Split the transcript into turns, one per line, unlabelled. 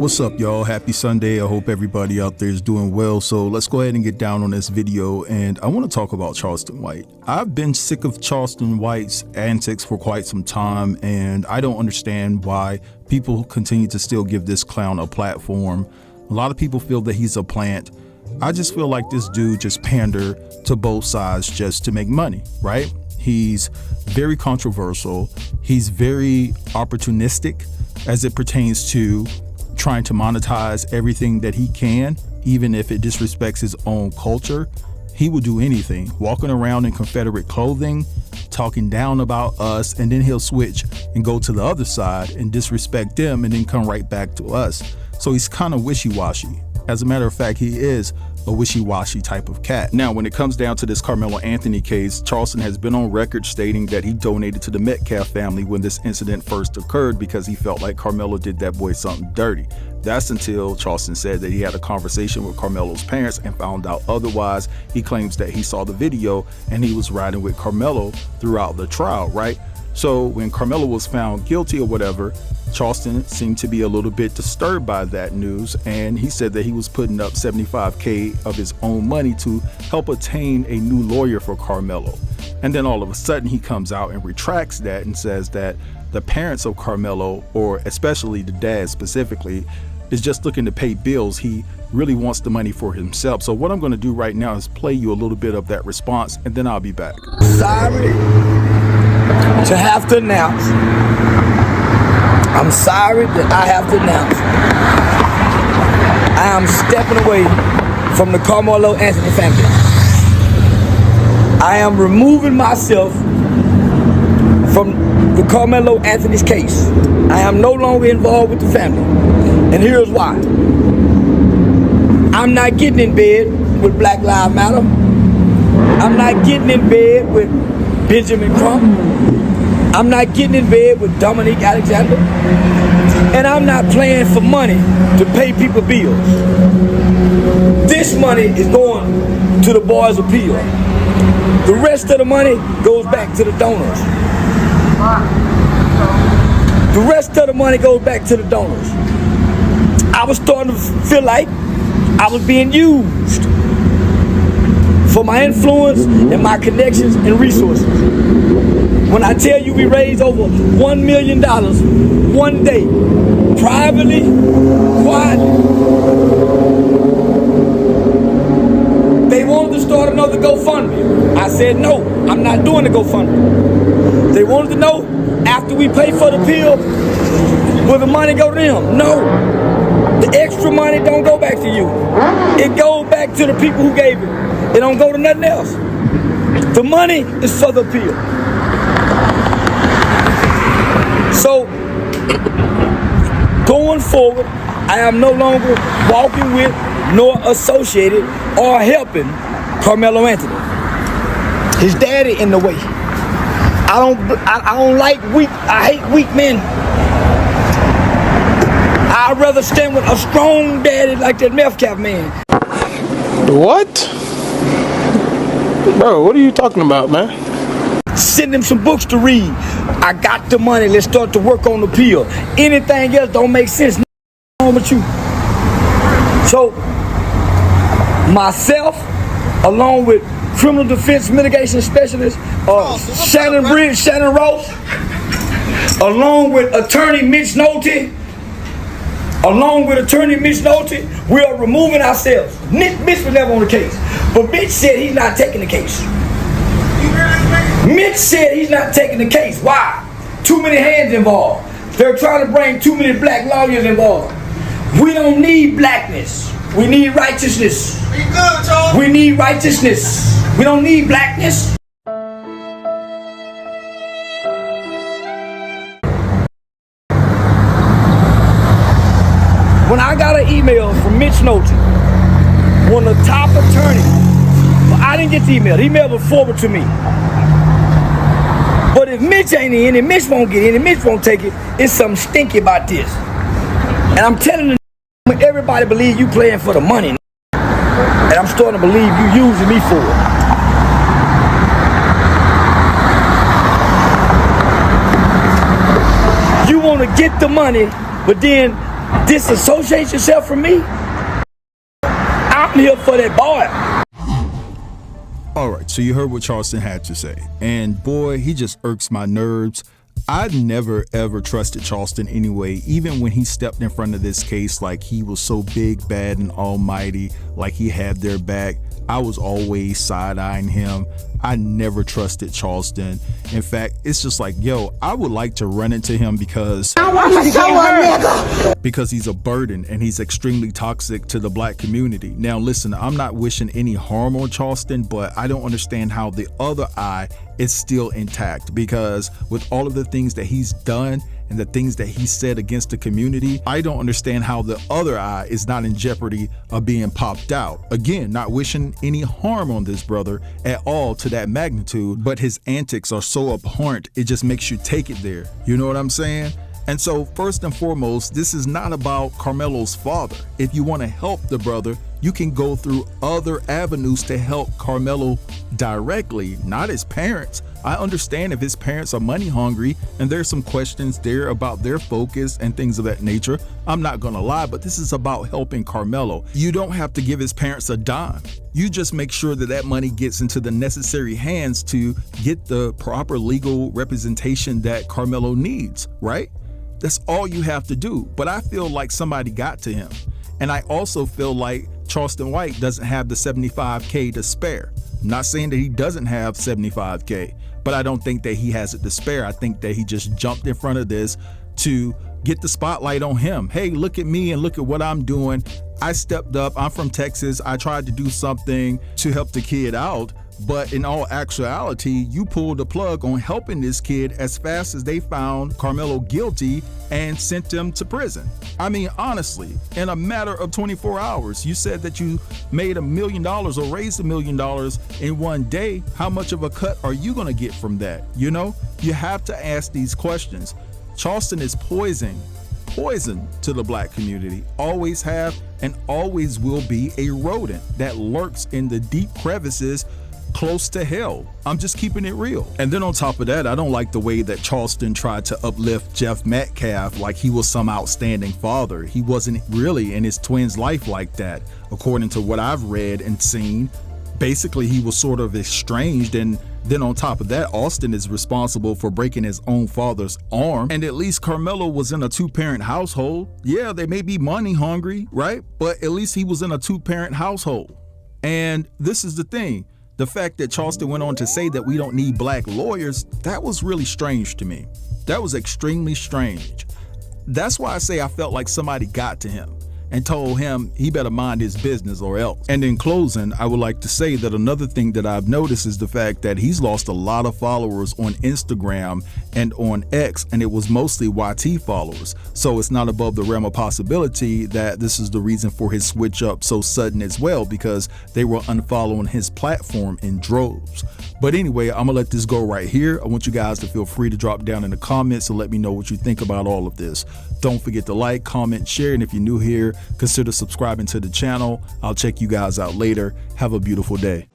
What's up, y'all? Happy Sunday. I hope everybody out there is doing well. So let's go ahead and get down on this video, and I want to talk about Charleston White. I've been sick of Charleston White's antics for quite some time, and I don't understand why people continue to still give this clown a platform. A lot of people feel that he's a plant. I just feel like this dude just pander to both sides just to make money, right? He's very controversial. He's very opportunistic as it pertains to trying to monetize everything that he can, even if it disrespects his own culture. He will do anything, walking around in Confederate clothing, talking down about us, and then he'll switch and go to the other side and disrespect them and then come right back to us. So he's kind of wishy-washy. As a matter of fact, he is a wishy-washy type of cat. Now, when it comes down to this Carmelo Anthony case, Charleston has been on record stating that he donated to the Metcalf family when this incident first occurred because he felt like Carmelo did that boy something dirty. That's until Charleston said that he had a conversation with Carmelo's parents and found out otherwise. He claims that he saw the video and he was riding with Carmelo throughout the trial, right? So when Carmelo was found guilty or whatever, Charleston seemed to be a little bit disturbed by that news, and he said that he was putting up $75K of his own money to help attain a new lawyer for Carmelo. And then all of a sudden he comes out and retracts that and says that the parents of Carmelo, or especially the dad specifically, is just looking to pay bills. He really wants the money for himself. So what I'm going to do right now is play you a little bit of that response, and then I'll be back.
Sorry to have to announce. I'm sorry that I have to announce. I am stepping away from the Carmelo Anthony family. I am removing myself from the Carmelo Anthony's case. I am no longer involved with the family. And here's why. I'm not getting in bed with Black Lives Matter. I'm not getting in bed with Benjamin Crump. I'm not getting in bed with Dominique Alexander. And I'm not playing for money to pay people bills. This money is going to the Boys Appeal. The rest of the money goes back to the donors. The rest of the money goes back to the donors. I was starting to feel like I was being used for my influence and my connections and resources. When I tell you we raised over $1 million one day, privately, quietly. They wanted to start another GoFundMe. I said, no, I'm not doing the GoFundMe. They wanted to know, after we pay for the pill, will the money go to them? No. The extra money don't go back to you. It goes back to the people who gave it. It don't go to nothing else. The money is for the pill. So, going forward, I am no longer walking with nor associated or helping Carmelo Anthony. His daddy in the way. I don't like weak. I hate weak men. I'd rather stand with a strong daddy like that Metcalf man.
What? Bro, what are you talking about, man?
Send him some books to read. I got the money. Let's start to work on the pill. Anything else don't make sense. Wrong with you. So, myself, along with criminal defense mitigation specialist, Shannon Ross, along with attorney Mitch Nolte, we are removing ourselves. Mitch was never on the case, but Mitch said he's not taking the case. Mitch said he's not taking the case. Why? Too many hands involved. They're trying to bring too many black lawyers involved. We don't need blackness. We need righteousness. Be good, Charles. We need righteousness. We don't need blackness. When I got an email from Mitch Nolte, one of the top attorneys, well, I didn't get the email. The email was forwarded to me. But if Mitch ain't in, and Mitch won't get in, and Mitch won't take it, it's something stinky about this. And I'm telling you, everybody believe you playing for the money. And I'm starting to believe you using me for it. You want to get the money, but then disassociate yourself from me. I'm here for that boy.
All right, so you heard what Charleston had to say. And boy, he just irks my nerves. I never ever trusted Charleston anyway, even when he stepped in front of this case like he was so big, bad, and almighty, like he had their back. I was always side-eyeing him. I never trusted Charleston. In fact, it's just like, yo, I would like to run into him because he's a burden and he's extremely toxic to the black community. Now, listen, I'm not wishing any harm on Charleston, but I don't understand how the other eye is still intact, because with all of the things that he's done and the things that he said against the community, I don't understand how the other eye is not in jeopardy of being popped out. Again, not wishing any harm on this brother at all to that magnitude, but his antics are so abhorrent, it just makes you take it there. You know what I'm saying? And so first and foremost, this is not about Carmelo's father. If you want to help the brother, you can go through other avenues to help Carmelo directly, not his parents. I understand if his parents are money hungry and there's some questions there about their focus and things of that nature. I'm not gonna lie, but this is about helping Carmelo. You don't have to give his parents a dime. You just make sure that that money gets into the necessary hands to get the proper legal representation that Carmelo needs, right? That's all you have to do. But I feel like somebody got to him. And I also feel like Charleston White doesn't have the $75K to spare. I'm not saying that he doesn't have $75K, but I don't think that he has it to spare. I think that he just jumped in front of this to get the spotlight on him. Hey, look at me and look at what I'm doing. I stepped up. I'm from Texas. I tried to do something to help the kid out. But in all actuality, you pulled the plug on helping this kid as fast as they found Carmelo guilty and sent him to prison. I mean, honestly, in a matter of 24 hours, you said that you made $1 million or raised $1 million in one day. How much of a cut are you going to get from that? You know, you have to ask these questions. Charleston is poison to the black community, always have and always will be a rodent that lurks in the deep crevices close to hell. I'm just keeping it real. And then on top of that, I don't like the way that Charleston tried to uplift Jeff Metcalf like he was some outstanding father. He wasn't really in his twin's life like that. According to what I've read and seen, basically he was sort of estranged, and then on top of that, Austin is responsible for breaking his own father's arm. And at least Carmelo was in a two-parent household. Yeah, they may be money hungry, right? But at least he was in a two-parent household. And this is the thing. The fact that Charleston went on to say that we don't need black lawyers, that was really strange to me. That was extremely strange. That's why I say I felt like somebody got to him and told him he better mind his business or else. And in closing, I would like to say that another thing that I've noticed is the fact that he's lost a lot of followers on Instagram and on X, and it was mostly YT followers. So it's not above the realm of possibility that this is the reason for his switch up so sudden as well, because they were unfollowing his platform in droves. But anyway, I'm gonna let this go right here. I want you guys to feel free to drop down in the comments and let me know what you think about all of this. Don't forget to like, comment, share, and if you're new here, consider subscribing to the channel. I'll check you guys out later. Have a beautiful day.